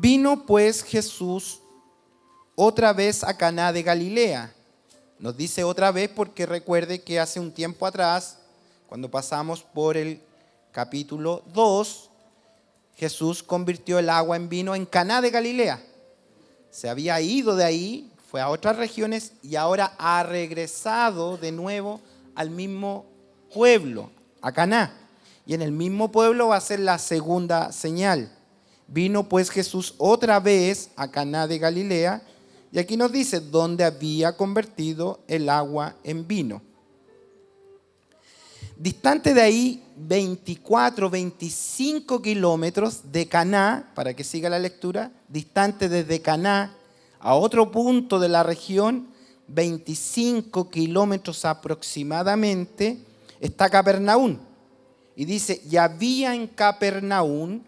Vino pues Jesús otra vez a Caná de Galilea. Nos dice otra vez porque recuerde que hace un tiempo atrás, cuando pasamos por el capítulo 2, Jesús convirtió el agua en vino en Caná de Galilea. Se había ido de ahí, fue a otras regiones y ahora ha regresado de nuevo al mismo pueblo, a Caná. Y en el mismo pueblo va a ser la segunda señal. Vino pues Jesús otra vez a Caná de Galilea, y aquí nos dice dónde había convertido el agua en vino. Distante de ahí 24, 25 kilómetros de Caná, para que siga la lectura, distante desde Caná a otro punto de la región, 25 kilómetros aproximadamente, está Capernaum. Y dice, y había en Capernaum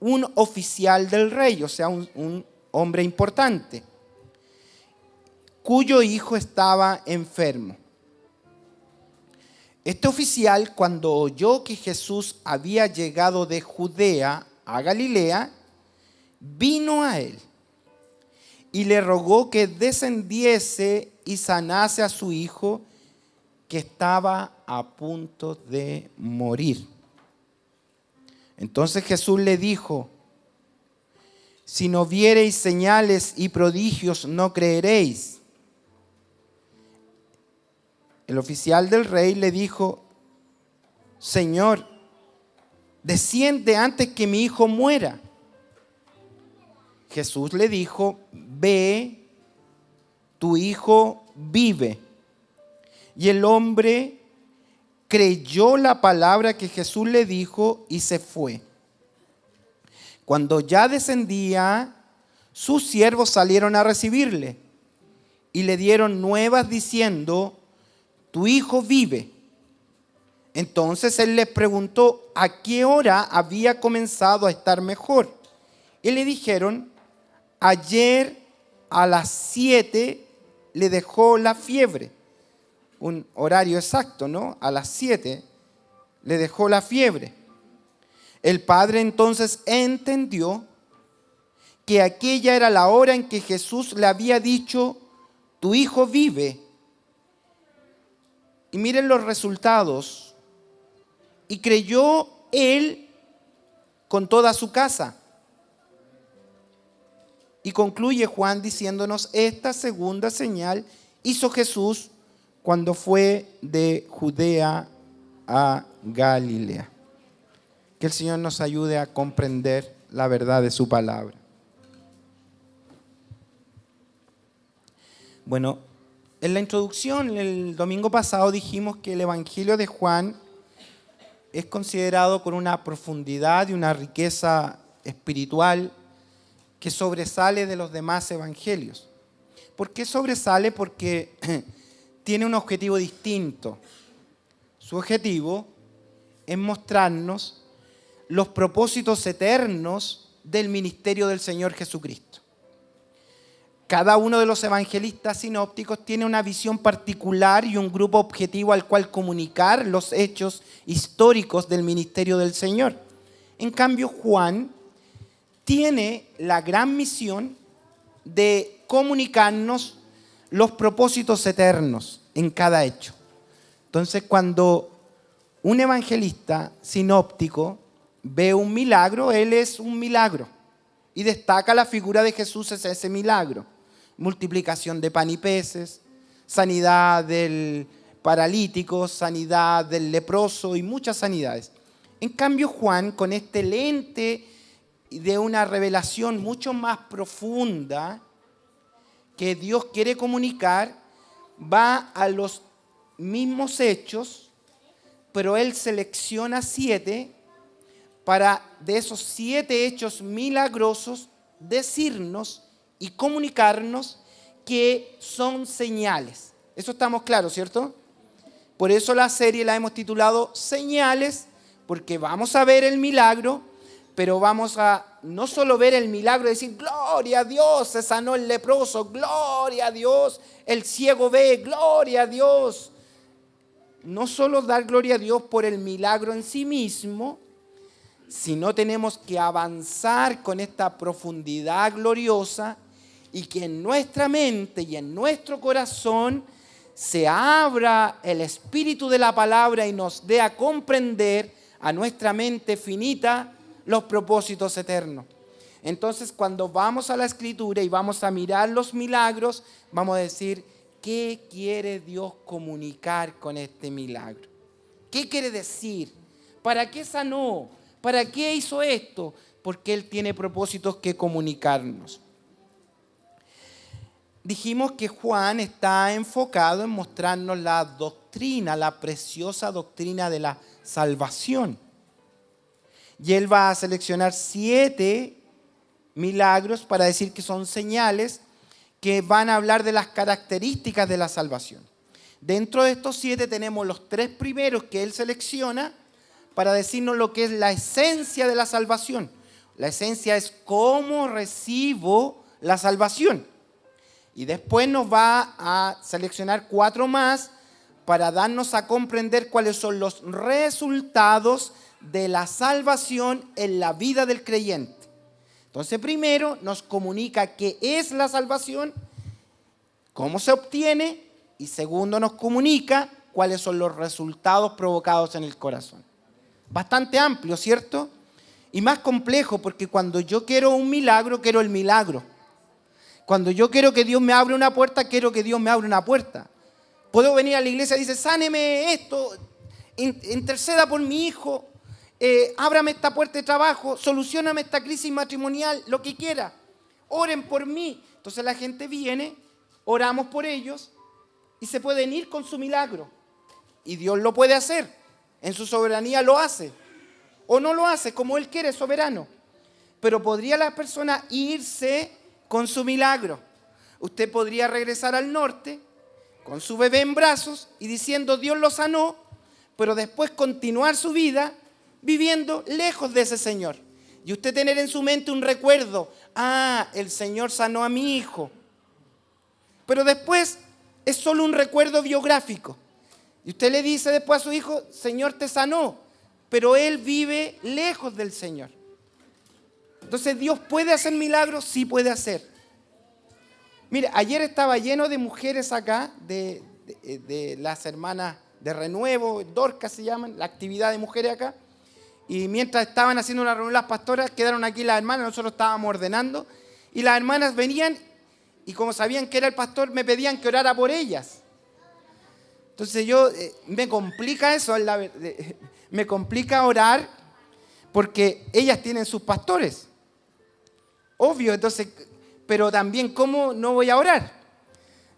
un oficial del rey, o sea, un hombre importante, cuyo hijo estaba enfermo. Este oficial, cuando oyó que Jesús había llegado de Judea a Galilea, vino a él y le rogó que descendiese y sanase a su hijo, que estaba a punto de morir. Entonces Jesús le dijo, si no viereis señales y prodigios, no creeréis. El oficial del rey le dijo, Señor, desciende antes que mi hijo muera. Jesús le dijo, ve, tu hijo vive. Y el hombre creyó la palabra que Jesús le dijo y se fue. Cuando ya descendía, sus siervos salieron a recibirle y le dieron nuevas diciendo, tu hijo vive. Entonces él les preguntó a qué hora había comenzado a estar mejor. Y le dijeron, ayer a las 7 le dejó la fiebre. Un horario exacto, ¿no? A las 7 le dejó la fiebre. El padre entonces entendió que aquella era la hora en que Jesús le había dicho, tu hijo vive. Y miren los resultados. Y creyó él con toda su casa. Y concluye Juan diciéndonos, esta segunda señal hizo Jesús cuando fue de Judea a Galilea. Que el Señor nos ayude a comprender la verdad de su palabra. Bueno, en la introducción, el domingo pasado dijimos que el Evangelio de Juan es considerado con una profundidad y una riqueza espiritual que sobresale de los demás evangelios. ¿Por qué sobresale? Porque tiene un objetivo distinto. Su objetivo es mostrarnos los propósitos eternos del ministerio del Señor Jesucristo. Cada uno de los evangelistas sinópticos tiene una visión particular y un grupo objetivo al cual comunicar los hechos históricos del ministerio del Señor. En cambio, Juan tiene la gran misión de comunicarnos los propósitos eternos en cada hecho. Entonces, cuando un evangelista sinóptico ve un milagro, él es un milagro y destaca la figura de Jesús en ese milagro. Multiplicación de pan y peces, sanidad del paralítico, sanidad del leproso y muchas sanidades. En cambio, Juan, con este lente de una revelación mucho más profunda que Dios quiere comunicar, va a los mismos hechos, pero él selecciona 7 para de esos 7 hechos milagrosos decirnos y comunicarnos que son señales. Eso estamos claros, ¿cierto? Por eso la serie la hemos titulado Señales, porque vamos a ver el milagro, pero vamos a no solo ver el milagro y decir, gloria a Dios, se sanó el leproso, gloria a Dios, el ciego ve, gloria a Dios. No solo dar gloria a Dios por el milagro en sí mismo, sino tenemos que avanzar con esta profundidad gloriosa y que en nuestra mente y en nuestro corazón se abra el espíritu de la palabra y nos dé a comprender a nuestra mente finita los propósitos eternos. Entonces, cuando vamos a la Escritura y vamos a mirar los milagros, vamos a decir, ¿qué quiere Dios comunicar con este milagro? ¿Qué quiere decir? ¿Para qué sanó? ¿Para qué hizo esto? Porque Él tiene propósitos que comunicarnos. Dijimos que Juan está enfocado en mostrarnos la doctrina, la preciosa doctrina de la salvación. Y él va a seleccionar 7 milagros para decir que son señales que van a hablar de las características de la salvación. Dentro de estos 7 tenemos los 3 primeros que él selecciona para decirnos lo que es la esencia de la salvación. La esencia es cómo recibo la salvación. Y después nos va a seleccionar 4 más para darnos a comprender cuáles son los resultados de la salvación en la vida del creyente. Entonces, primero nos comunica qué es la salvación, cómo se obtiene, y segundo nos comunica cuáles son los resultados provocados en el corazón. Bastante amplio, ¿cierto? Y más complejo, porque cuando yo quiero un milagro, quiero el milagro. Cuando yo quiero que Dios me abra una puerta, quiero que Dios me abra una puerta. Puedo venir a la iglesia y decir, sáneme esto, interceda por mi hijo, ábrame esta puerta de trabajo, solucioname esta crisis matrimonial, lo que quiera. Oren por mí. Entonces la gente viene, oramos por ellos y se pueden ir con su milagro. Y Dios lo puede hacer. En su soberanía lo hace. O no lo hace, como Él quiere, soberano. Pero podría la persona irse con su milagro. Usted podría regresar al norte con su bebé en brazos y diciendo Dios lo sanó, pero después continuar su vida viviendo lejos de ese Señor. Y usted tener en su mente un recuerdo, el Señor sanó a mi hijo. Pero después es solo un recuerdo biográfico. Y usted le dice después a su hijo, Señor te sanó, pero él vive lejos del Señor. Entonces, ¿Dios puede hacer milagros? Sí puede hacer. Mire, ayer estaba lleno de mujeres acá, de las hermanas de Renuevo, Dorcas se llaman, la actividad de mujeres acá. Y mientras estaban haciendo una reunión las pastoras, quedaron aquí las hermanas, nosotros estábamos ordenando. Y las hermanas venían y como sabían que era el pastor, me pedían que orara por ellas. Entonces me complica eso, me complica orar porque ellas tienen sus pastores. Obvio, entonces, pero también, ¿cómo no voy a orar?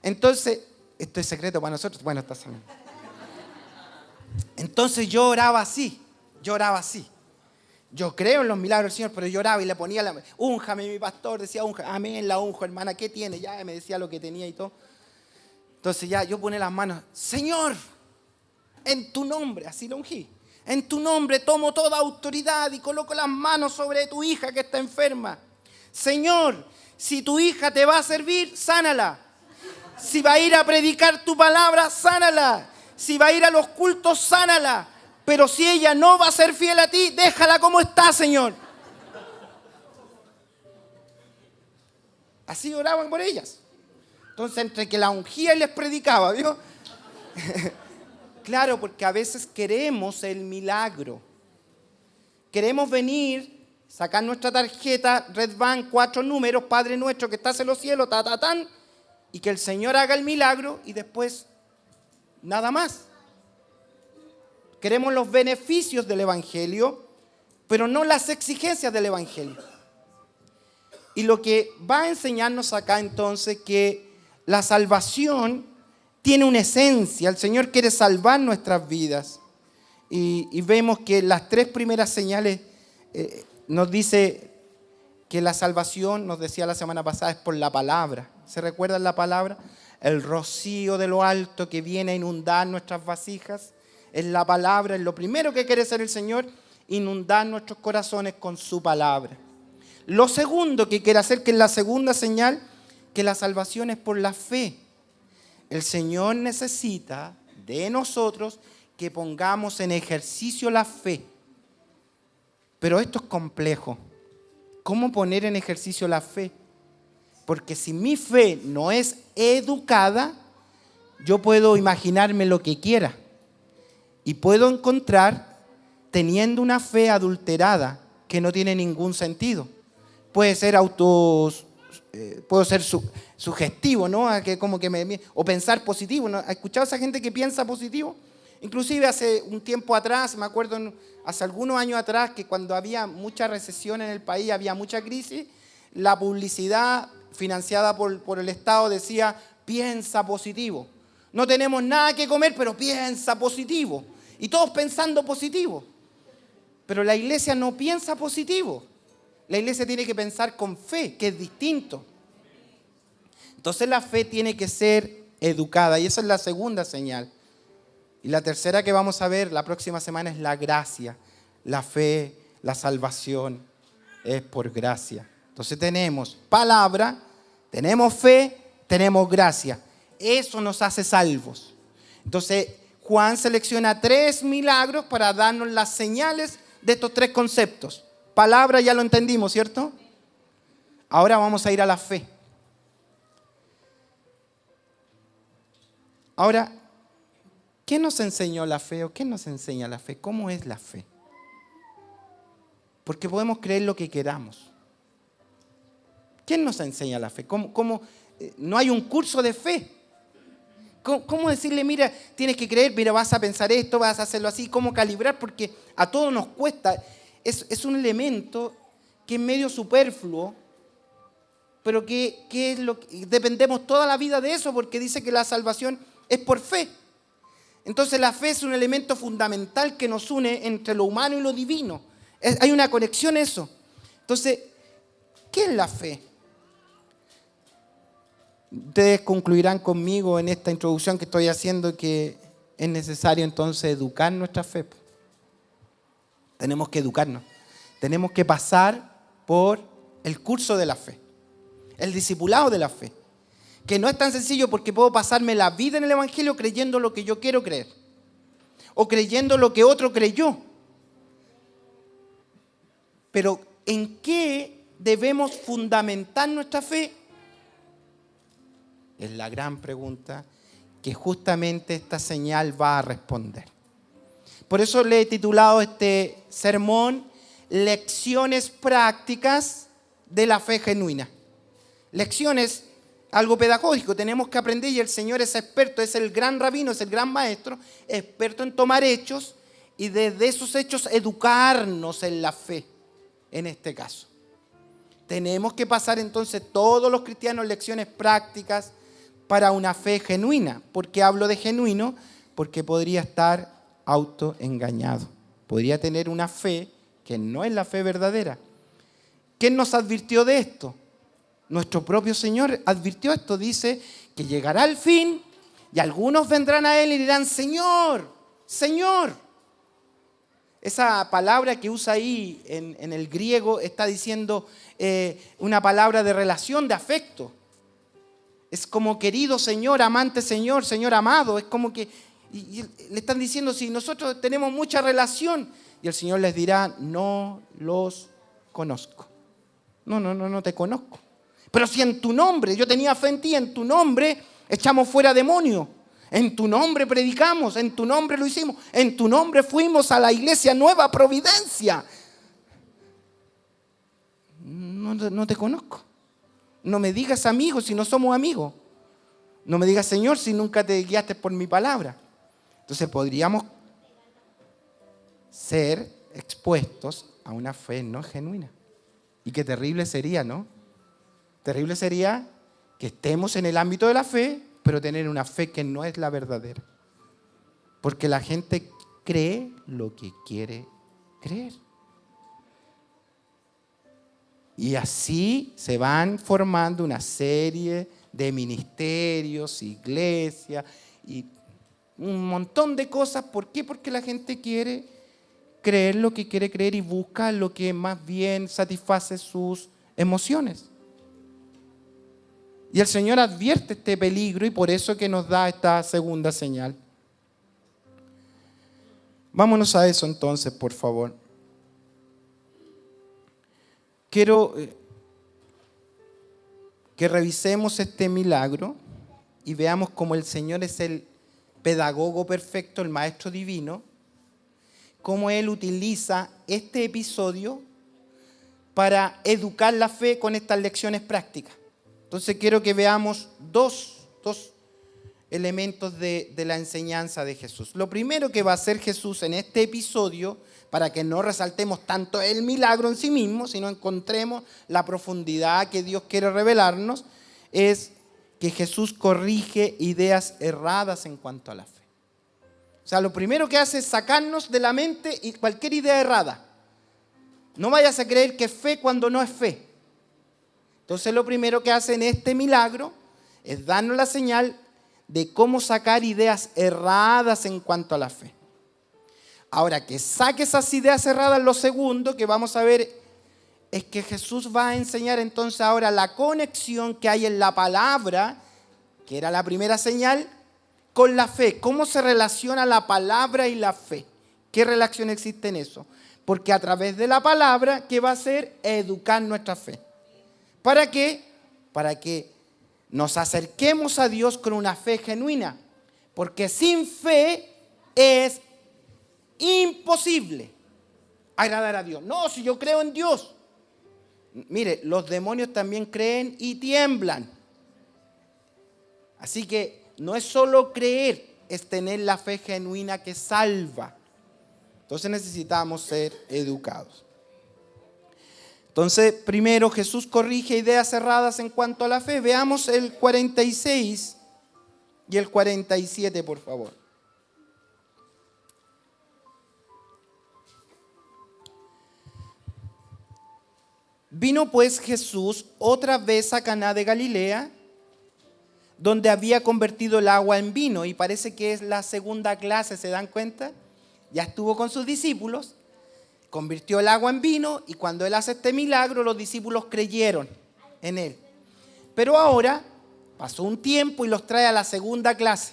Entonces, esto es secreto para nosotros. Bueno, está sabiendo. Entonces yo oraba así. Yo creo en los milagros del Señor, pero yo oraba y le ponía únjame, mi pastor, decía, amén, la unjo, hermana, ¿qué tiene? Ya me decía lo que tenía y todo. Entonces ya yo ponía las manos, Señor, en tu nombre, así lo ungí. En tu nombre tomo toda autoridad y coloco las manos sobre tu hija que está enferma. Señor, si tu hija te va a servir, sánala. Si va a ir a predicar tu palabra, sánala. Si va a ir a los cultos, sánala. Pero si ella no va a ser fiel a ti, déjala como está, Señor. Así oraban por ellas. Entonces, entre que la ungía y les predicaba, ¿vio? Claro, porque a veces queremos el milagro. Queremos venir, sacar nuestra tarjeta, Red Bank, 4 números, Padre nuestro que estás en los cielos, y que el Señor haga el milagro y después nada más. Queremos los beneficios del Evangelio, pero no las exigencias del Evangelio. Y lo que va a enseñarnos acá entonces que la salvación tiene una esencia. El Señor quiere salvar nuestras vidas. Y vemos que las 3 primeras señales nos dice que la salvación, nos decía la semana pasada, es por la palabra. ¿Se recuerdan la palabra? El rocío de lo alto que viene a inundar nuestras vasijas. Es la palabra, es lo primero que quiere hacer el Señor, inundar nuestros corazones con su palabra. Lo segundo que quiere hacer, que es la segunda señal, que la salvación es por la fe. El Señor necesita de nosotros que pongamos en ejercicio la fe. Pero esto es complejo. ¿Cómo poner en ejercicio la fe? Porque si mi fe no es educada, yo puedo imaginarme lo que quiera. Y puedo encontrar, teniendo una fe adulterada, que no tiene ningún sentido. Puede ser puedo ser sugestivo, ¿no? O pensar positivo, ¿no? ¿Has escuchado a esa gente que piensa positivo? Inclusive hace un tiempo atrás, me acuerdo hace algunos años atrás, que cuando había mucha recesión en el país, había mucha crisis, la publicidad financiada por el Estado decía, piensa positivo. No tenemos nada que comer, pero piensa positivo. Y todos pensando positivo. Pero la iglesia no piensa positivo. La iglesia tiene que pensar con fe, que es distinto. Entonces la fe tiene que ser educada y esa es la segunda señal. Y la tercera que vamos a ver la próxima semana es la gracia. La fe, la salvación es por gracia. Entonces tenemos palabra, tenemos fe, tenemos gracia. Eso nos hace salvos. Entonces Juan selecciona 3 milagros para darnos las señales de estos 3 conceptos. Palabra ya lo entendimos, ¿cierto? Ahora vamos a ir a la fe. Ahora, ¿qué nos enseñó la fe o qué nos enseña la fe? ¿Cómo es la fe? Porque podemos creer lo que queramos. ¿Quién nos enseña la fe? No hay un curso de fe. ¿Cómo decirle, mira, tienes que creer, mira, vas a pensar esto, vas a hacerlo así? ¿Cómo calibrar? Porque a todos nos cuesta. Es un elemento que es medio superfluo, pero que es dependemos toda la vida de eso, porque dice que la salvación es por fe. Entonces la fe es un elemento fundamental que nos une entre lo humano y lo divino. Hay una conexión eso. Entonces, ¿qué es la fe? Ustedes concluirán conmigo en esta introducción que estoy haciendo que es necesario entonces educar nuestra fe. Tenemos que educarnos. Tenemos que pasar por el curso de la fe, el discipulado de la fe, que no es tan sencillo porque puedo pasarme la vida en el Evangelio creyendo lo que yo quiero creer o creyendo lo que otro creyó. Pero ¿en qué debemos fundamentar nuestra fe? Es la gran pregunta que justamente esta señal va a responder. Por eso le he titulado este sermón Lecciones prácticas de la fe genuina. Lecciones, algo pedagógico, tenemos que aprender y el Señor es experto, es el gran rabino, es el gran maestro, experto en tomar hechos y desde esos hechos educarnos en la fe, en este caso. Tenemos que pasar entonces todos los cristianos lecciones prácticas para una fe genuina. ¿Por qué hablo de genuino? Porque podría estar autoengañado. Podría tener una fe que no es la fe verdadera. ¿Quién nos advirtió de esto? Nuestro propio Señor advirtió esto. Dice que llegará el fin y algunos vendrán a Él y dirán, Señor, Señor. Esa palabra que usa ahí en el griego está diciendo una palabra de relación, de afecto. Es como querido Señor, amante Señor, Señor amado. Es como que y le están diciendo, si nosotros tenemos mucha relación. Y el Señor les dirá, no los conozco. No te conozco. Pero si en tu nombre, yo tenía fe en ti, en tu nombre echamos fuera demonios. En tu nombre predicamos, en tu nombre lo hicimos. En tu nombre fuimos a la iglesia Nueva Providencia. No te conozco. No me digas amigo si no somos amigos. No me digas Señor si nunca te guiaste por mi palabra. Entonces podríamos ser expuestos a una fe no genuina. Y qué terrible sería, ¿no? Terrible sería que estemos en el ámbito de la fe, pero tener una fe que no es la verdadera. Porque la gente cree lo que quiere creer. Y así se van formando una serie de ministerios, iglesias y un montón de cosas. ¿Por qué? Porque la gente quiere creer lo que quiere creer y busca lo que más bien satisface sus emociones. Y el Señor advierte este peligro y por eso que nos da esta segunda señal. Vámonos a eso entonces, por favor. quiero que revisemos este milagro y veamos cómo el Señor es el pedagogo perfecto, el maestro divino, cómo Él utiliza este episodio para educar la fe con estas lecciones prácticas. Entonces quiero que veamos dos elementos de la enseñanza de Jesús. Lo primero que va a hacer Jesús en este episodio, para que no resaltemos tanto el milagro en sí mismo, sino encontremos la profundidad que Dios quiere revelarnos, es que Jesús corrige ideas erradas en cuanto a la fe. O sea, lo primero que hace es sacarnos de la mente cualquier idea errada. No vayas a creer que es fe cuando no es fe. Entonces lo primero que hace en este milagro es darnos la señal de cómo sacar ideas erradas en cuanto a la fe. Ahora, que saque esas ideas erradas, lo segundo que vamos a ver es que Jesús va a enseñar entonces ahora la conexión que hay en la palabra, que era la primera señal, con la fe. ¿Cómo se relaciona la palabra y la fe? ¿Qué relación existe en eso? Porque a través de la palabra, ¿qué va a hacer? Educar nuestra fe. ¿Para qué? Para que nos acerquemos a Dios con una fe genuina. Porque sin fe es imposible agradar a Dios. No, si yo creo en Dios. Mire, los demonios también creen y tiemblan. Así que no es solo creer, es tener la fe genuina que salva. Entonces necesitamos ser educados. Entonces, primero Jesús corrige ideas erradas en cuanto a la fe. Veamos el 46 y el 47, por favor. Vino pues Jesús otra vez a Caná de Galilea, donde había convertido el agua en vino. Y parece que es la segunda clase, ¿se dan cuenta? Ya estuvo con sus discípulos, convirtió el agua en vino, y cuando Él hace este milagro, los discípulos creyeron en Él. Pero ahora pasó un tiempo y los trae a la segunda clase.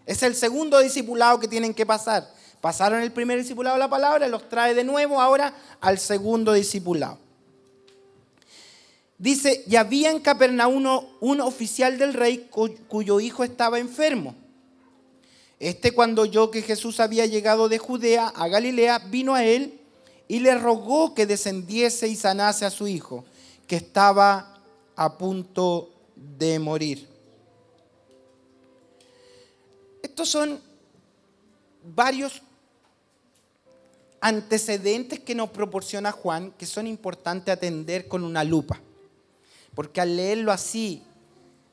Es el segundo discipulado que tienen que pasar. Pasaron el primer discipulado de la palabra, los trae de nuevo ahora al segundo discipulado. Dice, y había en Capernaum un oficial del rey cuyo hijo estaba enfermo. Cuando oyó que Jesús había llegado de Judea a Galilea, vino a él y le rogó que descendiese y sanase a su hijo, que estaba a punto de morir. Estos son varios antecedentes que nos proporciona Juan, que son importantes atender con una lupa. Porque al leerlo así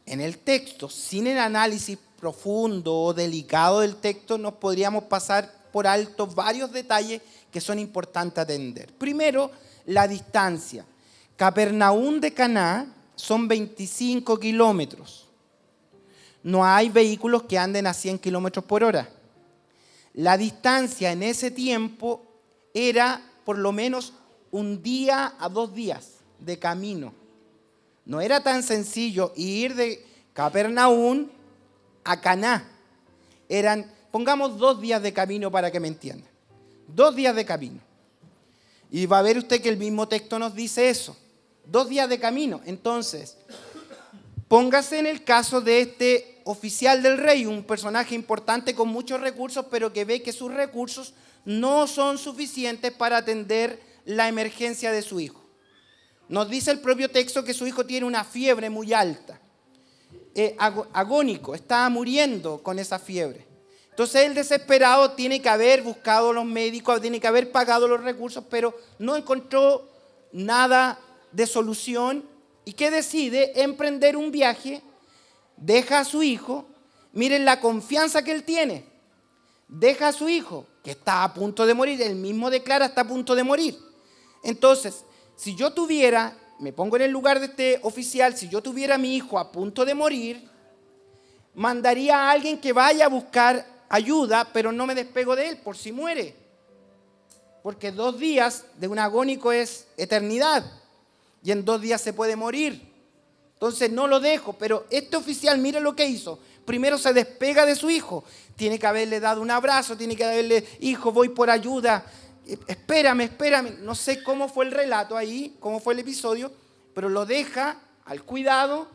en el texto, sin el análisis profundo o delicado del texto, nos podríamos pasar por alto varios detalles que son importantes atender. Primero, la distancia. Capernaum de Caná son 25 kilómetros. No hay vehículos que anden a 100 kilómetros por hora. La distancia en ese tiempo era por lo menos un día a 2 días de camino. No era tan sencillo ir de Capernaum a Caná. Pongamos 2 días de camino para que me entiendan. 2 días de camino. Y va a ver usted que el mismo texto nos dice eso. 2 días de camino. Entonces, póngase en el caso de este oficial del rey, un personaje importante con muchos recursos, pero que ve que sus recursos no son suficientes para atender la emergencia de su hijo. Nos dice el propio texto que su hijo tiene una fiebre muy alta, agónico, está muriendo con esa fiebre. Entonces él desesperado tiene que haber buscado a los médicos, tiene que haber pagado los recursos, pero no encontró nada de solución. ¿Y qué decide? Emprender un viaje, deja a su hijo, miren la confianza que él tiene, deja a su hijo, que está a punto de morir, él mismo declara está a punto de morir. Entonces, si yo tuviera, me pongo en el lugar de este oficial, si yo tuviera a mi hijo a punto de morir, mandaría a alguien que vaya a buscar ayuda, pero no me despego de él por si muere. Porque 2 días de un agónico es eternidad. Y en 2 días se puede morir. Entonces no lo dejo. Pero este oficial, mire lo que hizo. Primero se despega de su hijo. Tiene que haberle dado un abrazo, tiene que haberle, hijo, voy por ayuda. espérame. No sé cómo fue el relato ahí, cómo fue el episodio, pero lo deja al cuidado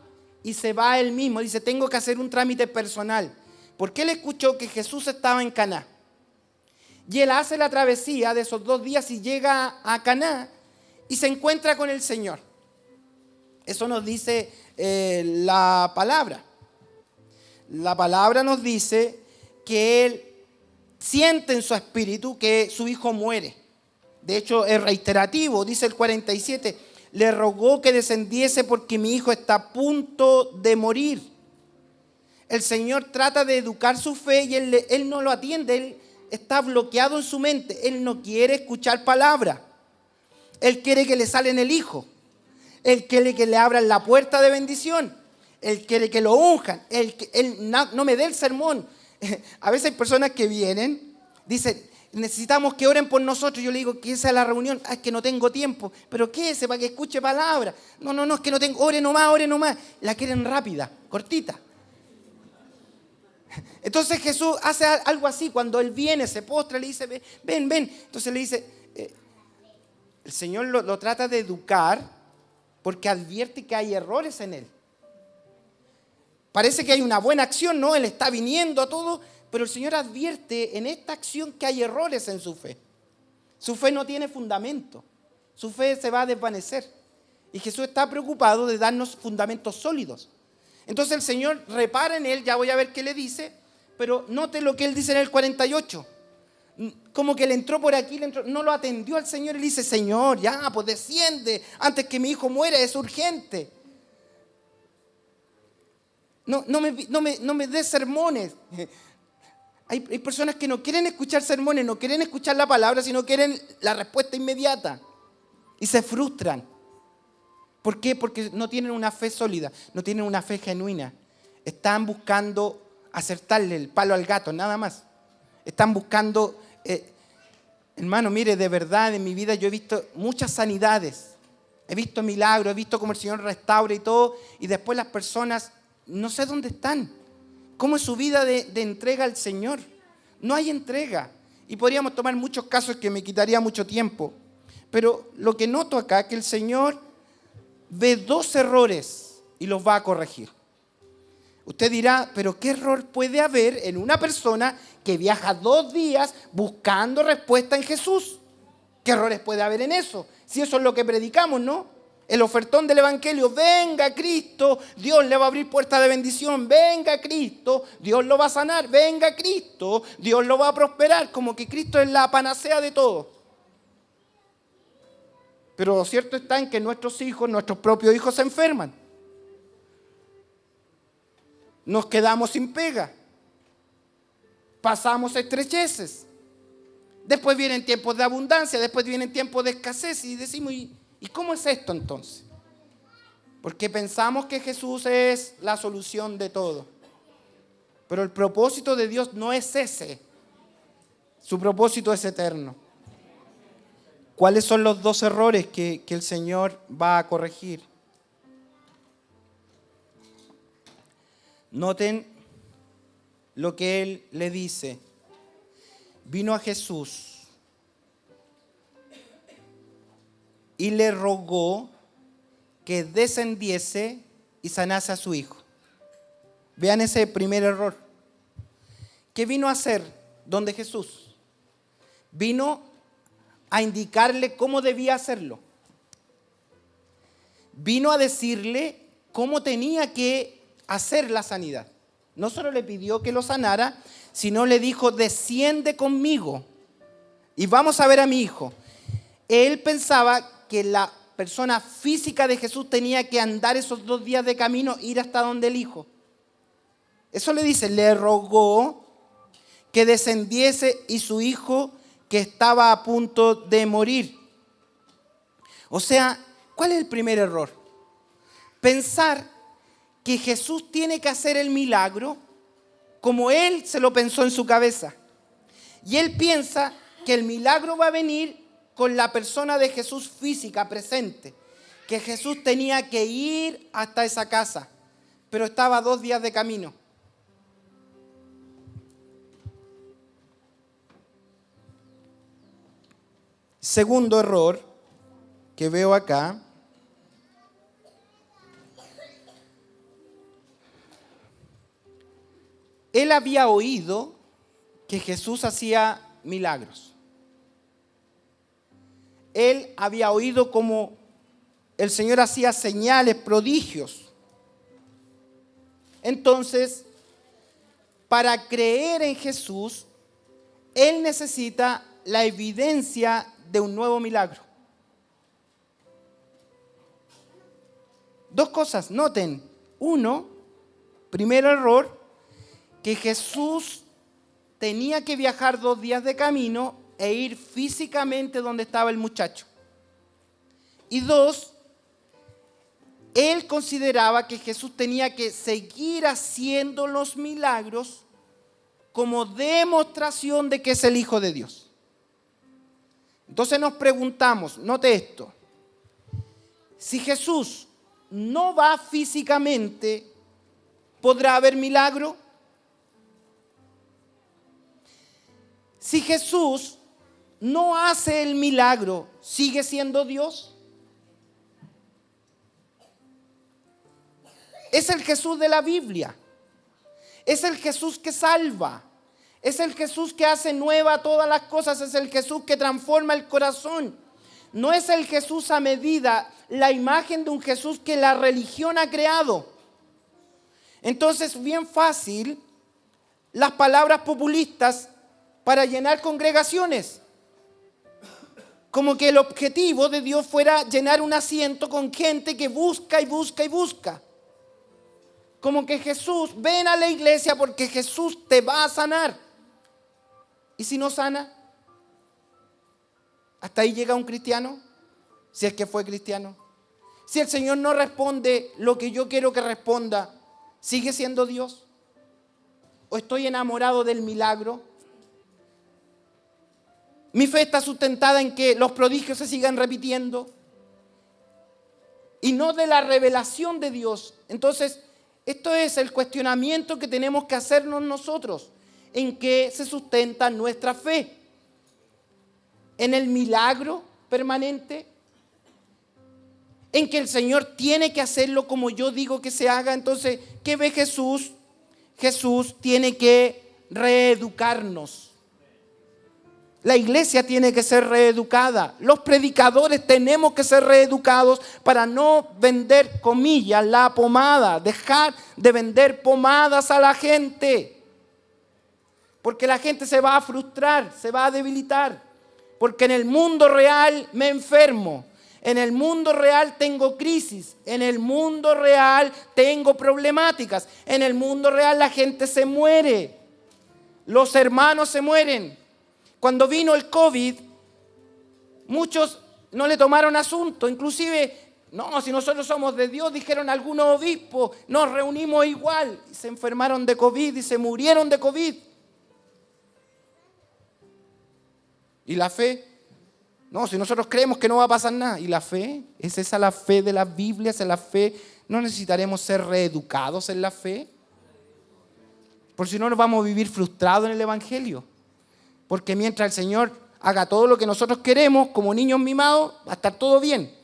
y se va él mismo. Dice, tengo que hacer un trámite personal. Porque él escuchó que Jesús estaba en Caná. Y él hace la travesía de esos 2 días y llega a Caná y se encuentra con el Señor. Eso nos dice la palabra. La palabra nos dice que él siente en su espíritu que su hijo muere. De hecho, es reiterativo. Dice el 47, le rogó que descendiese porque mi hijo está a punto de morir. El Señor trata de educar su fe y él no lo atiende. Él está bloqueado en su mente. Él no quiere escuchar palabra. Él quiere que le salen el hijo. Él quiere que le abran la puerta de bendición. Él quiere que lo unjan. Él no me dé el sermón. A veces hay personas que vienen, dicen, necesitamos que oren por nosotros. Yo le digo que esa es la reunión. Es que no tengo tiempo. ¿Pero qué es? Para que escuche palabra. No, es que no tengo. Ore nomás. La quieren rápida, cortita. Entonces Jesús hace algo así. Cuando él viene, se postra, le dice, ven. Entonces le dice, el Señor lo trata de educar porque advierte que hay errores en él. Parece que hay una buena acción, ¿no? Él está viniendo a todo, pero el Señor advierte en esta acción que hay errores en su fe. Su fe no tiene fundamento. Su fe se va a desvanecer. Y Jesús está preocupado de darnos fundamentos sólidos. Entonces el Señor repara en él, ya voy a ver qué le dice, pero note lo que él dice en el 48. Como que le entró por aquí, no lo atendió al Señor y le dice, Señor, ya, pues desciende, antes que mi hijo muera, es urgente. No me des sermones. Hay personas que no quieren escuchar sermones, no quieren escuchar la palabra, sino quieren la respuesta inmediata. Y se frustran. ¿Por qué? Porque no tienen una fe sólida, no tienen una fe genuina. Están buscando acertarle el palo al gato, nada más. Están buscando, hermano, mire, de verdad en mi vida yo he visto muchas sanidades. He visto milagros, he visto cómo el Señor restaura y todo. Y después las personas, no sé dónde están. ¿Cómo es su vida de entrega al Señor? No hay entrega. Y podríamos tomar muchos casos que me quitaría mucho tiempo. Pero lo que noto acá es que el Señor ve 2 errores y los va a corregir. Usted dirá, pero ¿qué error puede haber en una persona que viaja 2 días buscando respuesta en Jesús? ¿Qué errores puede haber en eso? Si eso es lo que predicamos, ¿no? El ofertón del Evangelio, venga Cristo, Dios le va a abrir puertas de bendición, venga Cristo, Dios lo va a sanar, venga Cristo, Dios lo va a prosperar, como que Cristo es la panacea de todo. Pero lo cierto está en que nuestros propios hijos se enferman. Nos quedamos sin pega. Pasamos estrecheces. Después vienen tiempos de abundancia, después vienen tiempos de escasez y decimos, ¿y cómo es esto entonces? Porque pensamos que Jesús es la solución de todo. Pero el propósito de Dios no es ese. Su propósito es eterno. ¿Cuáles son los 2 errores que el Señor va a corregir? Noten lo que Él le dice. Vino a Jesús y le rogó que descendiese y sanase a su hijo. Vean ese primer error. ¿Qué vino a hacer donde Jesús? Vino a indicarle cómo debía hacerlo. Vino a decirle cómo tenía que hacer la sanidad. No solo le pidió que lo sanara, sino le dijo, desciende conmigo y vamos a ver a mi hijo. Él pensaba que la persona física de Jesús tenía que andar esos 2 días de camino, ir hasta donde el hijo. Eso le dice, le rogó que descendiese y su hijo que estaba a punto de morir. O sea, ¿cuál es el primer error? Pensar que Jesús tiene que hacer el milagro como él se lo pensó en su cabeza. Y él piensa que el milagro va a venir con la persona de Jesús física presente, que Jesús tenía que ir hasta esa casa, pero estaba 2 días de camino. Segundo error que veo acá. Él había oído que Jesús hacía milagros. Él había oído cómo el Señor hacía señales, prodigios. Entonces, para creer en Jesús, él necesita la evidencia de un nuevo milagro. Dos cosas, noten. Uno, primer error, que Jesús tenía que viajar 2 días de camino e ir físicamente donde estaba el muchacho. Y 2, él consideraba que Jesús tenía que seguir haciendo los milagros como demostración de que es el Hijo de Dios. Entonces nos preguntamos, note esto, si Jesús no va físicamente, ¿podrá haber milagro? Si Jesús no hace el milagro, ¿sigue siendo Dios? Es el Jesús de la Biblia. Es el Jesús que salva. Es el Jesús que hace nueva todas las cosas. Es el Jesús que transforma el corazón. No es el Jesús a medida, la imagen de un Jesús que la religión ha creado. Entonces, bien fácil, las palabras populistas para llenar congregaciones. Como que el objetivo de Dios fuera llenar un asiento con gente que busca y busca y busca. Como que Jesús, ven a la iglesia porque Jesús te va a sanar. ¿Y si no sana? ¿Hasta ahí llega un cristiano? Si es que fue cristiano. Si el Señor no responde lo que yo quiero que responda, ¿sigue siendo Dios? ¿O estoy enamorado del milagro? Mi fe está sustentada en que los prodigios se sigan repitiendo y no de la revelación de Dios. Entonces, esto es el cuestionamiento que tenemos que hacernos nosotros. ¿En qué se sustenta nuestra fe? ¿En el milagro permanente? ¿En que el Señor tiene que hacerlo como yo digo que se haga? Entonces, ¿qué ve Jesús? Jesús tiene que reeducarnos. La iglesia tiene que ser reeducada. Los predicadores tenemos que ser reeducados para no vender, comillas, la pomada. Dejar de vender pomadas a la gente. Porque la gente se va a frustrar, se va a debilitar. Porque en el mundo real me enfermo. En el mundo real tengo crisis. En el mundo real tengo problemáticas. En el mundo real la gente se muere. Los hermanos se mueren. Cuando vino el COVID, muchos no le tomaron asunto. Inclusive, no, si nosotros somos de Dios, dijeron algunos obispos, nos reunimos igual. Y se enfermaron de COVID y se murieron de COVID. ¿Y la fe? No, si nosotros creemos que no va a pasar nada. ¿Y la fe? ¿Es esa la fe de la Biblia? ¿Es la fe? ¿No necesitaremos ser reeducados en la fe? Por si no nos vamos a vivir frustrados en el Evangelio. Porque mientras el Señor haga todo lo que nosotros queremos, como niños mimados, va a estar todo bien.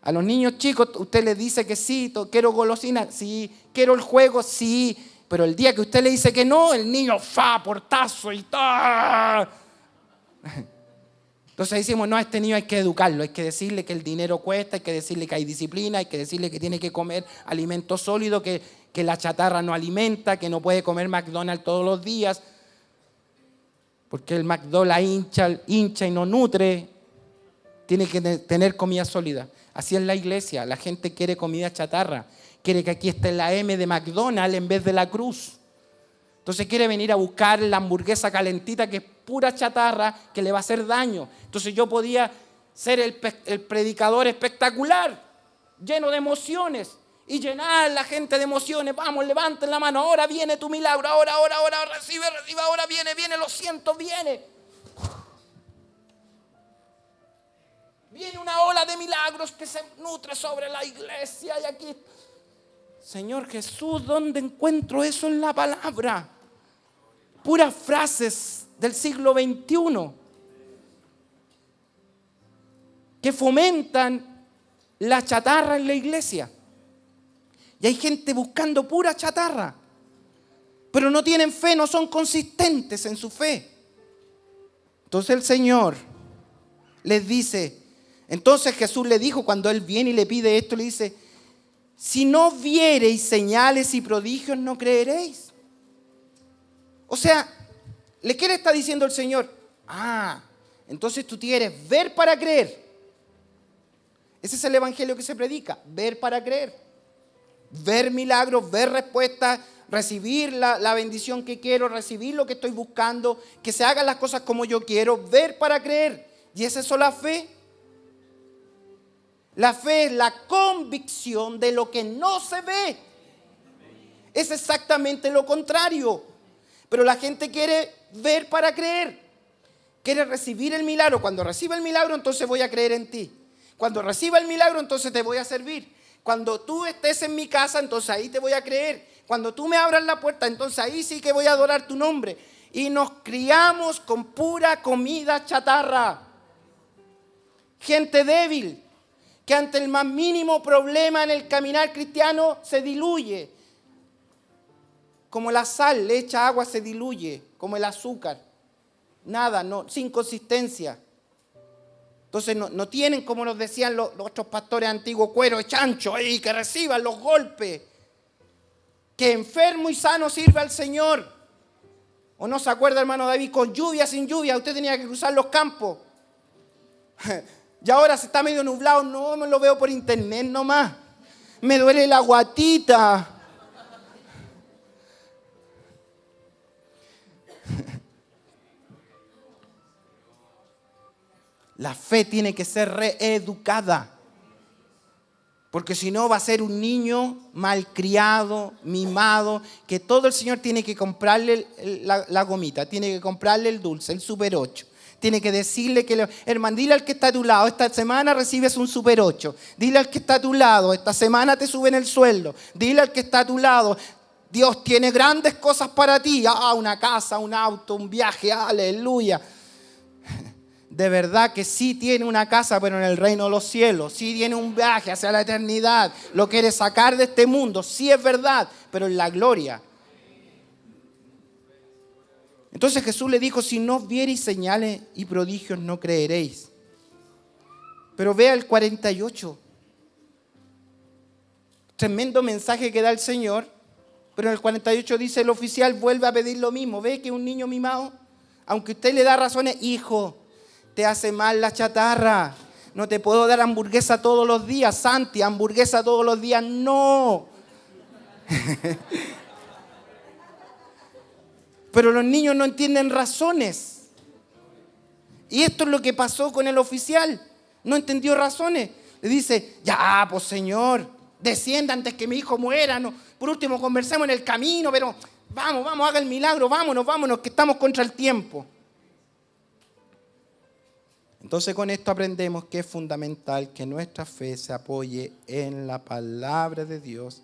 A los niños chicos usted les dice que sí, quiero golosina, sí, quiero el juego, sí. Pero el día que usted le dice que no, el niño portazo y tal. Entonces decimos, no, a este niño hay que educarlo, hay que decirle que el dinero cuesta, hay que decirle que hay disciplina, hay que decirle que tiene que comer alimento sólido, que la chatarra no alimenta, que no puede comer McDonald's todos los días. Porque el McDonald's hincha y no nutre, tiene que tener comida sólida. Así es la iglesia, la gente quiere comida chatarra, quiere que aquí esté la M de McDonald's en vez de la cruz. Entonces quiere venir a buscar la hamburguesa calentita que es pura chatarra, que le va a hacer daño. Entonces yo podía ser el predicador espectacular, lleno de emociones, y llenar a la gente de emociones. Vamos, levanten la mano, ahora viene tu milagro, ahora, recibe, ahora viene, lo siento, viene. Viene una ola de milagros que se nutre sobre la iglesia y aquí. Señor Jesús, ¿dónde encuentro eso en la palabra? Puras frases del siglo XXI. que fomentan la chatarra en la iglesia. Y hay gente buscando pura chatarra, pero no tienen fe, no son consistentes en su fe. Entonces el Señor les dice, entonces Jesús le dijo cuando Él viene y le pide esto, le dice, si no viereis señales y prodigios, no creeréis. O sea, ¿qué le está diciendo el Señor? Entonces tú quieres ver para creer. Ese es el evangelio que se predica, ver para creer. Ver milagros, ver respuestas, recibir la bendición que quiero, recibir lo que estoy buscando, que se hagan las cosas como yo quiero, ver para creer. ¿Y es eso la fe? La fe es la convicción de lo que no se ve. Es exactamente lo contrario. Pero la gente quiere ver para creer. Quiere recibir el milagro. Cuando reciba el milagro, entonces voy a creer en ti. Cuando reciba el milagro, entonces te voy a servir. Cuando tú estés en mi casa, entonces ahí te voy a creer. Cuando tú me abras la puerta, entonces ahí sí que voy a adorar tu nombre. Y nos criamos con pura comida chatarra. Gente débil, que ante el más mínimo problema en el caminar cristiano se diluye. Como la sal, le echa agua, se diluye. Como el azúcar. Nada, sin consistencia. Entonces no tienen, como nos decían los otros pastores antiguos, cuero de chancho, ahí, que reciban los golpes. Que enfermo y sano sirva al Señor. ¿O no se acuerda, hermano David? Con lluvia, sin lluvia, usted tenía que cruzar los campos. Y ahora se está medio nublado, no me lo veo por internet nomás. Me duele la guatita. La fe tiene que ser reeducada. Porque si no va a ser un niño malcriado, mimado, que todo el Señor tiene que comprarle la gomita, tiene que comprarle el dulce, el Super 8. Tiene que decirle que, hermano, dile al que está a tu lado, esta semana recibes un Super 8. Dile al que está a tu lado, esta semana te suben el sueldo. Dile al que está a tu lado, Dios tiene grandes cosas para ti. Una casa, un auto, un viaje, aleluya. De verdad que sí tiene una casa, pero en el reino de los cielos. Sí tiene un viaje hacia la eternidad. Lo quiere sacar de este mundo. Sí es verdad, pero en la gloria. Entonces Jesús le dijo, si no viereis señales y prodigios, no creeréis. Pero vea el 48. Tremendo mensaje que da el Señor. Pero en el 48 dice, el oficial vuelve a pedir lo mismo. ¿Ve que un niño mimado? Aunque usted le da razones, hijo, te hace mal la chatarra. No te puedo dar hamburguesa todos los días. Santi, hamburguesa todos los días. No. Pero los niños no entienden razones. Y esto es lo que pasó con el oficial. No entendió razones. Le dice, ya, pues Señor, descienda antes que mi hijo muera. No, por último, conversemos en el camino, pero vamos, haga el milagro, vámonos, que estamos contra el tiempo. Entonces con esto aprendemos que es fundamental que nuestra fe se apoye en la palabra de Dios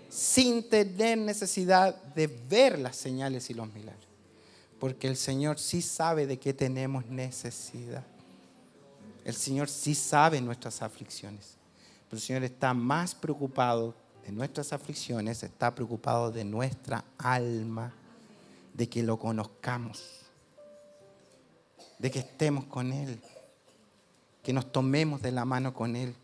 sin tener necesidad de ver las señales y los milagros. Porque el Señor sí sabe de qué tenemos necesidad. El Señor sí sabe nuestras aflicciones. Pero el Señor está más preocupado de nuestras aflicciones, está preocupado de nuestra alma, de que lo conozcamos, de que estemos con Él, que nos tomemos de la mano con Él.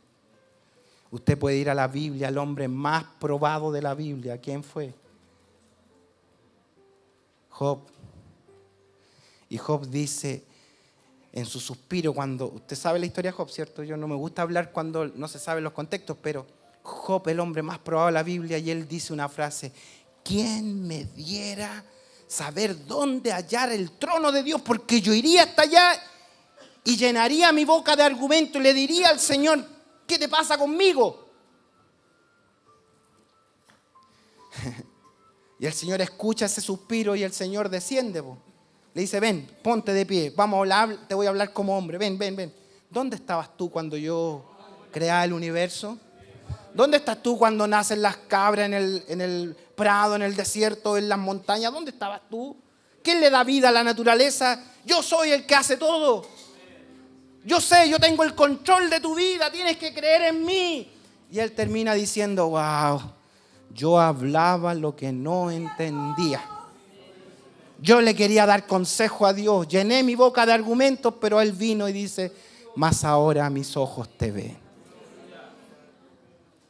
Usted puede ir a la Biblia, al hombre más probado de la Biblia. ¿Quién fue? Job. Y Job dice en su suspiro, cuando usted sabe la historia de Job, ¿cierto? Yo no me gusta hablar cuando no se saben los contextos, pero Job, el hombre más probado de la Biblia, y él dice una frase: ¿quién me diera saber dónde hallar el trono de Dios? Porque yo iría hasta allá y llenaría mi boca de argumentos y le diría al Señor, ¿qué te pasa conmigo? Y el Señor escucha ese suspiro y el Señor desciende. Le dice, ven, ponte de pie, vamos a hablar, te voy a hablar como hombre, ven. ¿Dónde estabas tú cuando yo creaba el universo? ¿Dónde estás tú cuando nacen las cabras en el prado, en el desierto, en las montañas? ¿Dónde estabas tú? ¿Quién le da vida a la naturaleza? Yo soy el que hace todo. Yo sé, yo tengo el control de tu vida, tienes que creer en mí. Y él termina diciendo, wow, yo hablaba lo que no entendía. Yo le quería dar consejo a Dios, llené mi boca de argumentos, pero él vino y dice, mas ahora mis ojos te ven.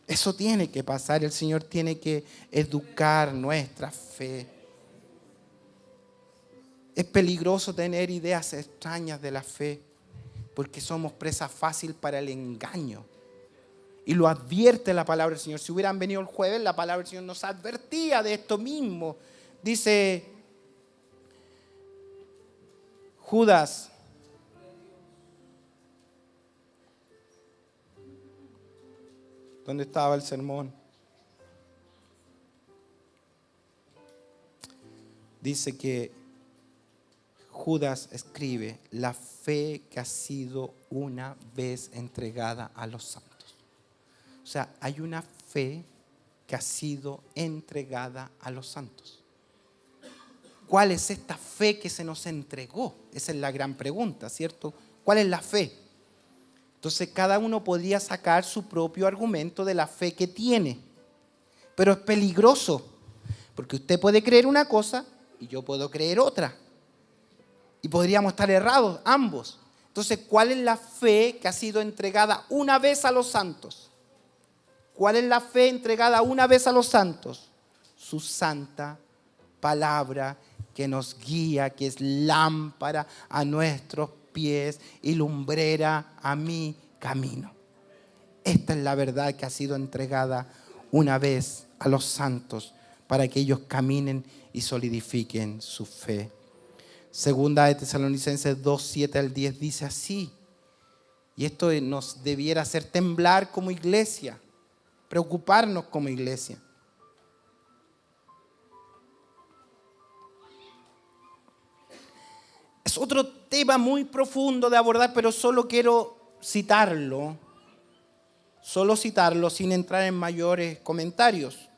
Eso tiene que pasar, el Señor tiene que educar nuestra fe. Es peligroso tener ideas extrañas de la fe, porque somos presa fácil para el engaño. Y lo advierte la palabra del Señor. Si hubieran venido el jueves, la palabra del Señor nos advertía de esto mismo. Dice Judas, ¿dónde estaba el sermón? Dice que Judas escribe, la fe que ha sido una vez entregada a los santos. O sea, hay una fe que ha sido entregada a los santos. ¿Cuál es esta fe que se nos entregó? Esa es la gran pregunta, ¿cierto? ¿Cuál es la fe? Entonces cada uno podría sacar su propio argumento de la fe que tiene. Pero es peligroso, porque usted puede creer una cosa y yo puedo creer otra. Y podríamos estar errados ambos. Entonces, ¿cuál es la fe que ha sido entregada una vez a los santos? ¿Cuál es la fe entregada una vez a los santos? Su santa palabra que nos guía, que es lámpara a nuestros pies y lumbrera a mi camino. Esta es la verdad que ha sido entregada una vez a los santos para que ellos caminen y solidifiquen su fe. Segunda de Tesalonicenses 2, 7 al 10 dice así. Y esto nos debiera hacer temblar como iglesia, preocuparnos como iglesia. Es otro tema muy profundo de abordar, pero solo quiero citarlo. Solo citarlo sin entrar en mayores comentarios.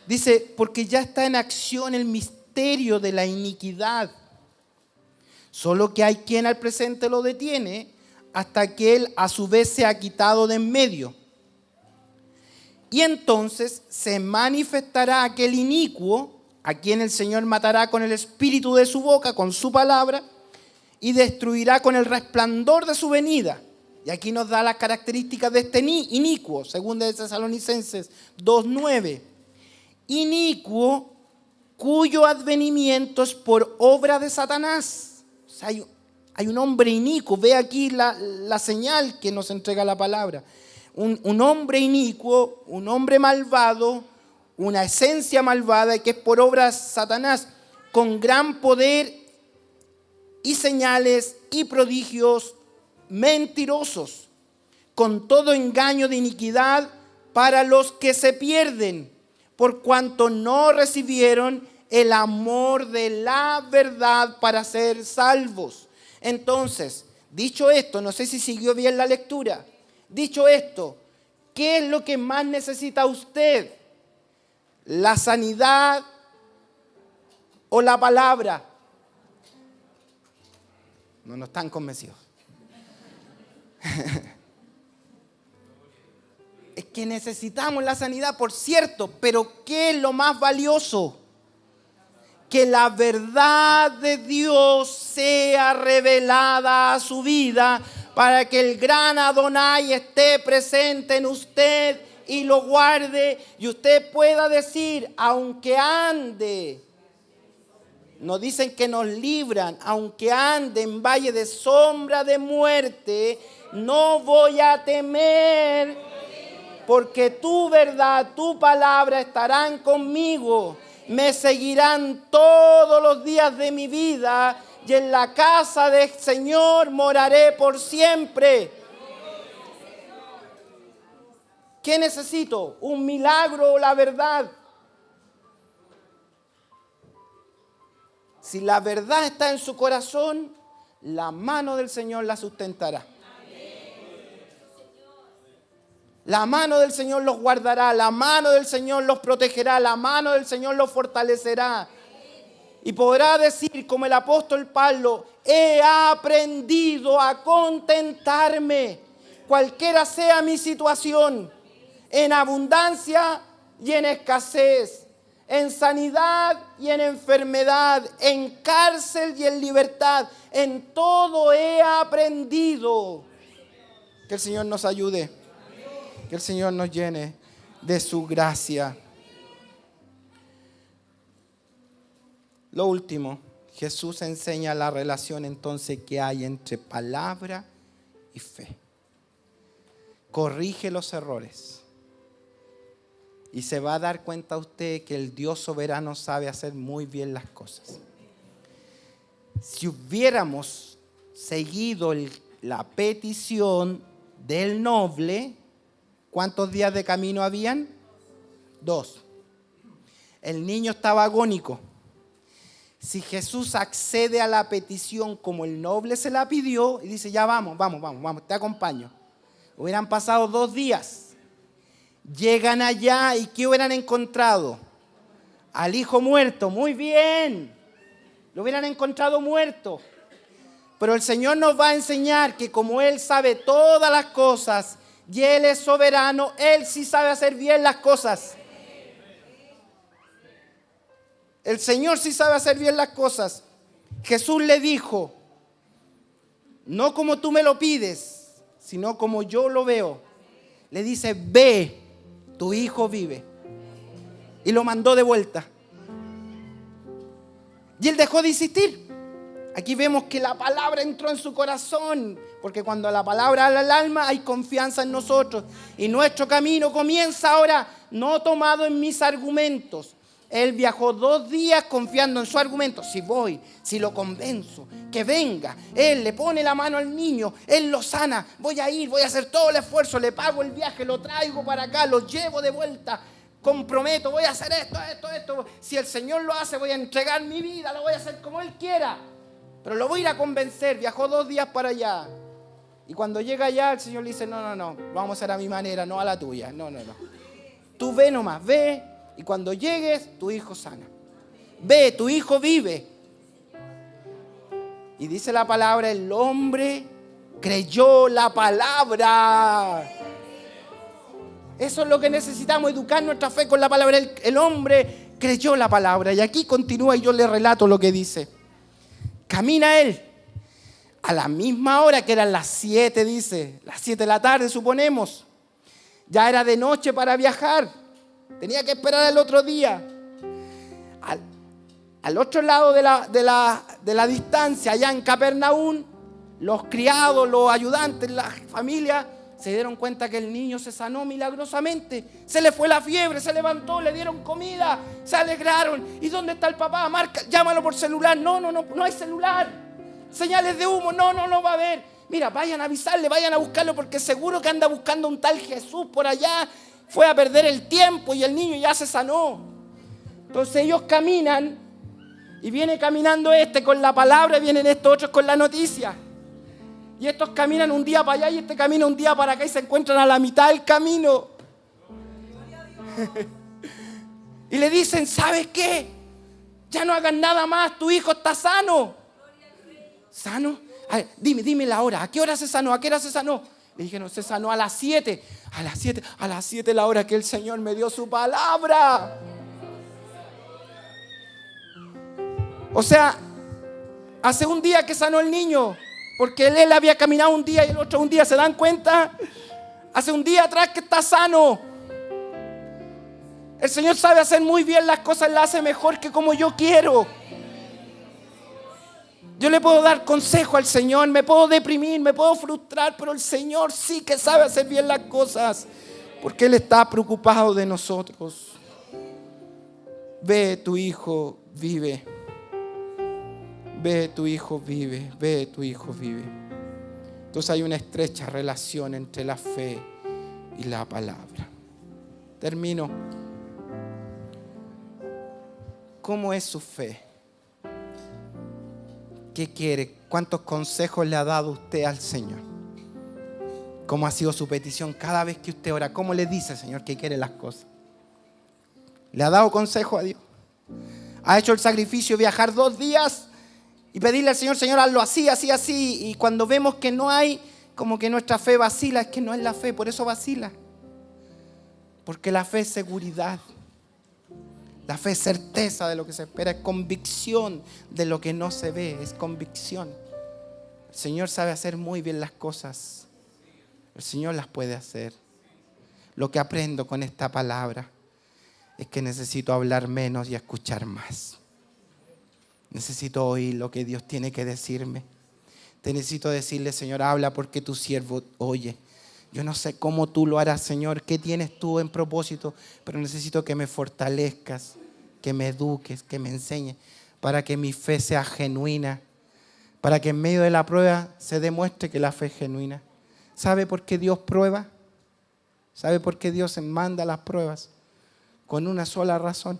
Dice, porque ya está en acción el misterio de la iniquidad. Solo que hay quien al presente lo detiene hasta que él a su vez se ha quitado de en medio. Y entonces se manifestará aquel inicuo a quien el Señor matará con el espíritu de su boca, con su palabra, y destruirá con el resplandor de su venida. Y aquí nos da las características de este inicuo, segunda de Tesalonicenses 2:9. Inicuo cuyo advenimiento es por obra de Satanás. O sea, hay un hombre inicuo. Ve aquí la señal que nos entrega la palabra. Un hombre inicuo, un hombre malvado, una esencia malvada que es por obra de Satanás, con gran poder y señales y prodigios mentirosos, con todo engaño de iniquidad para los que se pierden, por cuanto no recibieron el amor de la verdad para ser salvos. Entonces, dicho esto, no sé si siguió bien la lectura. Dicho esto, ¿qué es lo que más necesita usted? ¿La sanidad o la palabra? No están convencidos. Es que necesitamos la sanidad, por cierto, pero ¿qué es lo más valioso? Que la verdad de Dios sea revelada a su vida para que el gran Adonai esté presente en usted y lo guarde y usted pueda decir, aunque ande, nos dicen que nos libran, aunque ande en valle de sombra de muerte, no voy a temer, porque tu verdad, tu palabra estarán conmigo. Me seguirán todos los días de mi vida y en la casa del Señor moraré por siempre. ¿Qué necesito? ¿Un milagro o la verdad? Si la verdad está en su corazón, la mano del Señor la sustentará. La mano del Señor los guardará, la mano del Señor los protegerá, la mano del Señor los fortalecerá. Y podrá decir como el apóstol Pablo, he aprendido a contentarme, cualquiera sea mi situación, en abundancia y en escasez, en sanidad y en enfermedad, en cárcel y en libertad, en todo he aprendido. Que el Señor nos ayude, que el Señor nos llene de su gracia. Lo último, Jesús enseña la relación entonces que hay entre palabra y fe. Corrige los errores. Y se va a dar cuenta usted que el Dios soberano sabe hacer muy bien las cosas. Si hubiéramos seguido la petición del noble, ¿cuántos días de camino habían? 2. El niño estaba agónico. Si Jesús accede a la petición como el noble se la pidió y dice, ya vamos, te acompaño. Hubieran pasado 2 días. Llegan allá y ¿qué hubieran encontrado? Al hijo muerto. Muy bien. Lo hubieran encontrado muerto. Pero el Señor nos va a enseñar que como Él sabe todas las cosas y Él es soberano, Él sí sabe hacer bien las cosas. El Señor sí sabe hacer bien las cosas. Jesús le dijo, no como tú me lo pides, sino como yo lo veo. Le dice, ve, tu hijo vive. Y lo mandó de vuelta. Y él dejó de insistir. Aquí vemos que la palabra entró en su corazón, porque cuando la palabra habla al alma hay confianza en nosotros. Y nuestro camino comienza ahora no tomado en mis argumentos. Él viajó 2 días confiando en su argumento. Si voy, si lo convenzo, que venga. Él le pone la mano al niño, él lo sana. Voy a ir, voy a hacer todo el esfuerzo, le pago el viaje, lo traigo para acá, lo llevo de vuelta. Comprometo, voy a hacer esto. Si el Señor lo hace, voy a entregar mi vida, lo voy a hacer como Él quiera. Pero lo voy a ir a convencer. Viajó 2 días para allá. Y cuando llega allá, el Señor le dice, no, lo vamos a hacer a mi manera, no a la tuya. No. Tú ve nomás, ve. Y cuando llegues, tu hijo sana. Ve, tu hijo vive. Y dice la palabra, el hombre creyó la palabra. Eso es lo que necesitamos, educar nuestra fe con la palabra. El hombre creyó la palabra. Y aquí continúa y yo le relato lo que dice. Camina él a la misma hora que eran las 7, dice. Las 7 de la tarde, suponemos. Ya era de noche para viajar. Tenía que esperar el otro día. Al otro lado de la distancia, allá en Capernaum, los criados, los ayudantes, la familia, se dieron cuenta que el niño se sanó milagrosamente. Se le fue la fiebre, se levantó, le dieron comida, se alegraron. ¿Y dónde está el papá? Marca, llámalo por celular. No hay celular. Señales de humo, no va a haber. Mira, vayan a avisarle, vayan a buscarlo, porque seguro que anda buscando un tal Jesús por allá. Fue a perder el tiempo y el niño ya se sanó. Entonces ellos caminan y viene caminando con la palabra, vienen estos otros con la noticia. Y estos caminan un día para allá y este camina un día para acá y se encuentran a la mitad del camino. Y le dicen, ¿sabes qué? Ya no hagan nada más, tu hijo está sano. ¿Sano? A ver, dime la hora, ¿a qué hora se sanó? ¿A qué hora se sanó? Le dijeron, se sanó a las 7. A las 7 la hora que el Señor me dio su palabra. O sea, hace un día que sanó el niño, porque él había caminado un día y el otro un día. ¿Se dan cuenta? Hace un día atrás que está sano. El Señor sabe hacer muy bien las cosas, las hace mejor que como yo quiero. Yo le puedo dar consejo al Señor, me puedo deprimir, me puedo frustrar, pero el Señor sí que sabe hacer bien las cosas, porque Él está preocupado de nosotros. Ve, tu hijo vive. Ve, tu hijo vive. Ve, tu hijo vive. Entonces hay una estrecha relación entre la fe y la palabra. Termino. ¿Cómo es su fe? ¿Qué quiere? ¿Cuántos consejos le ha dado usted al Señor? ¿Cómo ha sido su petición cada vez que usted ora? ¿Cómo le dice al Señor que quiere las cosas? ¿Le ha dado consejo a Dios? Ha hecho el sacrificio de viajar 2 días y pedirle al Señor, Señor, hazlo así, así, así. Y cuando vemos que no hay, como que nuestra fe vacila, es que no es la fe, por eso vacila. Porque la fe es seguridad. La fe es certeza de lo que se espera, es convicción de lo que no se ve, es convicción. El Señor sabe hacer muy bien las cosas. El Señor las puede hacer. Lo que aprendo con esta palabra es que necesito hablar menos y escuchar más. Necesito oír lo que Dios tiene que decirme. Te necesito decirle, Señor, habla porque tu siervo oye. Yo no sé cómo tú lo harás, Señor, qué tienes tú en propósito, pero necesito que me fortalezcas, que me eduques, que me enseñes, para que mi fe sea genuina, para que en medio de la prueba se demuestre que la fe es genuina. ¿Sabe por qué Dios prueba? ¿Sabe por qué Dios manda las pruebas? Con una sola razón,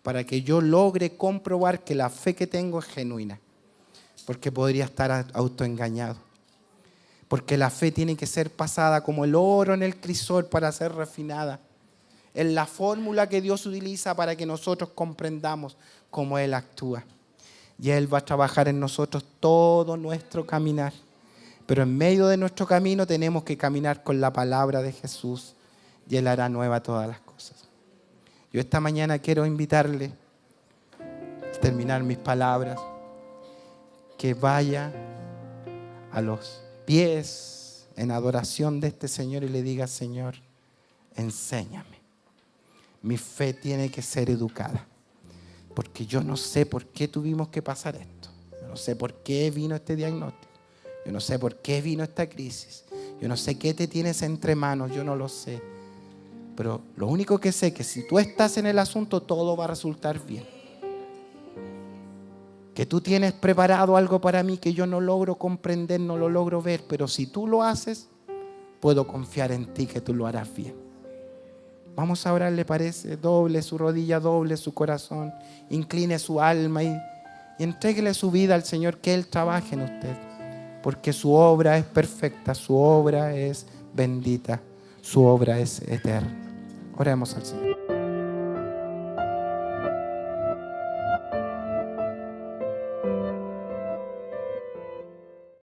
para que yo logre comprobar que la fe que tengo es genuina, porque podría estar autoengañado. Porque la fe tiene que ser pasada como el oro en el crisol para ser refinada. Es la fórmula que Dios utiliza para que nosotros comprendamos cómo Él actúa. Y Él va a trabajar en nosotros todo nuestro caminar. Pero en medio de nuestro camino tenemos que caminar con la palabra de Jesús y Él hará nueva todas las cosas. Yo esta mañana quiero invitarle, al terminar mis palabras, que vaya a los pies en adoración de este Señor y le diga, Señor, enséñame. Mi fe tiene que ser educada, porque yo no sé por qué tuvimos que pasar esto. Yo no sé por qué vino este diagnóstico. Yo no sé por qué vino esta crisis. Yo no sé qué te tienes entre manos, yo no lo sé. Pero lo único que sé es que si tú estás en el asunto, todo va a resultar bien. Que tú tienes preparado algo para mí que yo no logro comprender, no lo logro ver, pero si tú lo haces, puedo confiar en ti que tú lo harás bien. Vamos a orar, ¿le parece? Doble su rodilla, doble su corazón, incline su alma y entréguele su vida al Señor, que Él trabaje en usted. Porque su obra es perfecta, su obra es bendita, su obra es eterna. Oremos al Señor.